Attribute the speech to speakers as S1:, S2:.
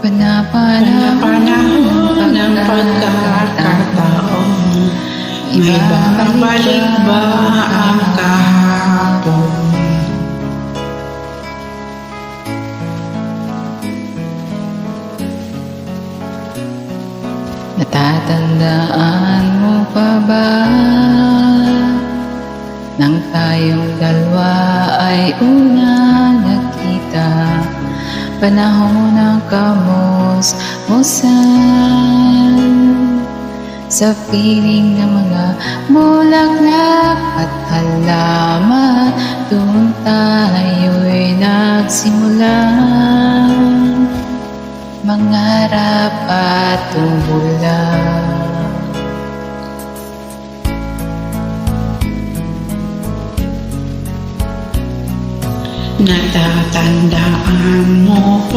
S1: Panahon ng pagkakataon, ibabalik ba ang kahapon?
S2: Natatandaan mo pa ba nang tayong dalawa ay una nagkita? Panahon ng kamusmusan, sa piling ng mga bulaklak at halaman, doon tayo'y nagsimula mangarap at tumulong.
S1: Natatandaan mo pa